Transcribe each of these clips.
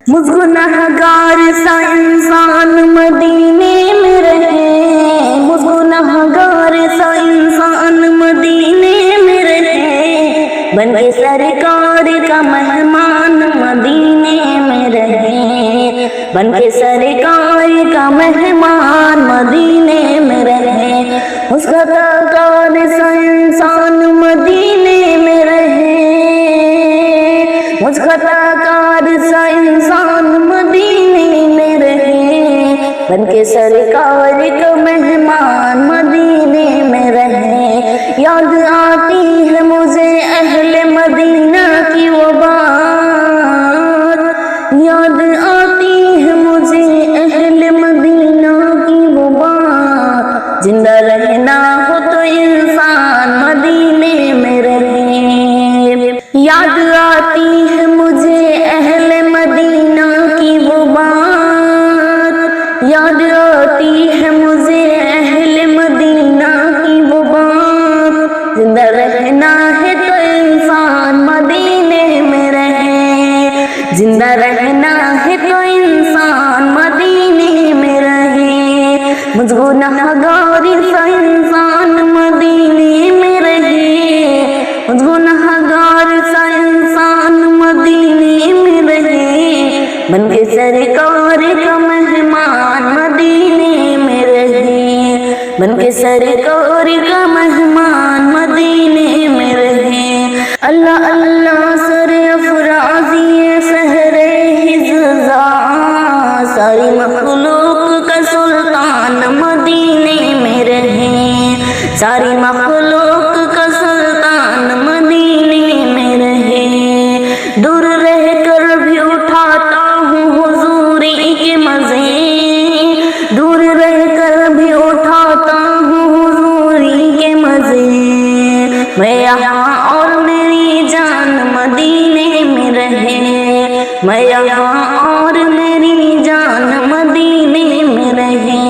مجھ گنہگار سا انسان مدینے میں رہے، مجھ گنہگار سا انسان مدینے میں رہے، بن کے سرکار کا مہمان مدینے میں رہے، بن کے سرکار کا مہمان مدینے میں رہے، اس کا کار سا انسان مدینے میں رہے، مجھ کا کار سا انسان مدینے میں رہے، بن کے سرکار کا مہمان مدینے میں رہے۔ یاد آتی ہے مجھے اہل مدینہ کی وہ بات، یاد آتی ہے مجھے اہل مدینہ کی وہ بات، زندہ رہنا ہو تو انسان مدینے میں رہے۔ یاد آتی ہے مجھے اہل مدینہ کی وہ بات، یاد آتی ہے مجھے اہل مدینہ کی وہ بات، زندہ رہنا ہے تو انسان مدینے میں رہے، زندہ رہنا ہے تو انسان مدینے میں رہے، مجھ گنہگار سا انسان مدینے میں رہے، مجھ گنہگار سا انسان مدینے میں رہے، بن کے سرکار کا مہمان مدینے میں رہے، بن کے سرکار کا مہمان مدینے میں رہے۔ اللہ اللہ سر افرازی سحر حجزہ، ساری مخلوق کا سلطان مدینے میں رہے، ساری مخلوق کا سلطان مدینے میں رہے، دور رہ کر بھی اٹھاتا ہوں حضوری کے مزے، دور رہ کر بھی اٹھاتا ہوں حضوری کے مزے، میں یہاں اور میری جان مدینے میں رہے، میں یہاں اور میری جان مدینے میں رہے،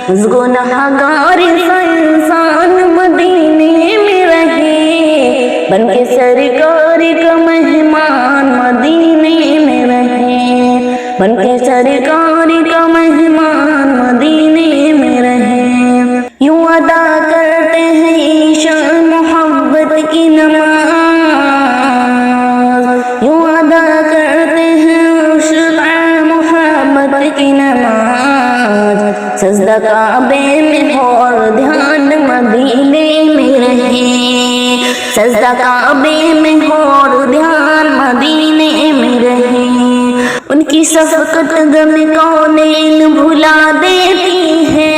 اس گنہگار سا انسان مدینے میں رہے، بن کے سرکار کا مہمان مدینے میں رہے، بن کے سرکار کا مہمان مدینے میں رہے۔ یوں ادا کرتے ہیں عشاء محبت کی نماز، یوں ادا کرتے ہیں عشاء محبت کی نماز، سجدہ کعبے میں اور دھیان مدینے میں رہے، سجدہ کعبے میں اور دھیان مدینے میں رہے، ان کی شفقت غم کونین بھلا دیتی ہے،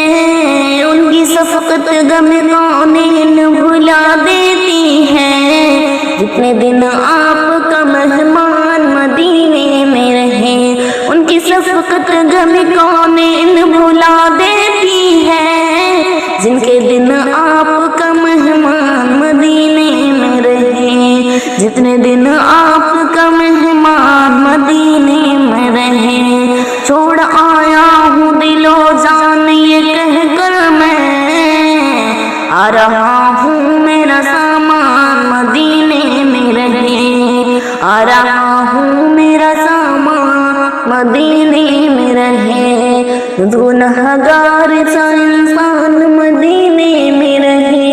ان کی شفقت غم کونین بھلا دیتی ہے، جتنے دن آپ کا مہمان مدینے میں رہے، ان کی شفقت غم کونین بھلا دیتی ہے، جن کے دن آپ کا مہمان مدینے میں رہے، جتنے دن آپ کا مہمان مدینے میں رہے۔ چھوڑ آیا ہوں دل و جان یہ کہہ کر میں، آ رہا ہوں میرا سامان مدینے میں رہے، آ رہا ہوں میرا سامان مدینے میں رہے، گنہگار سا انسان مدینے میں رہے،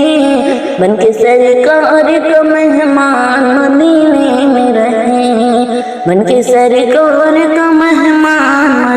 بن کے سرکار کا مہمان مدینے میں رہے، بن کے سرکار کا مہمان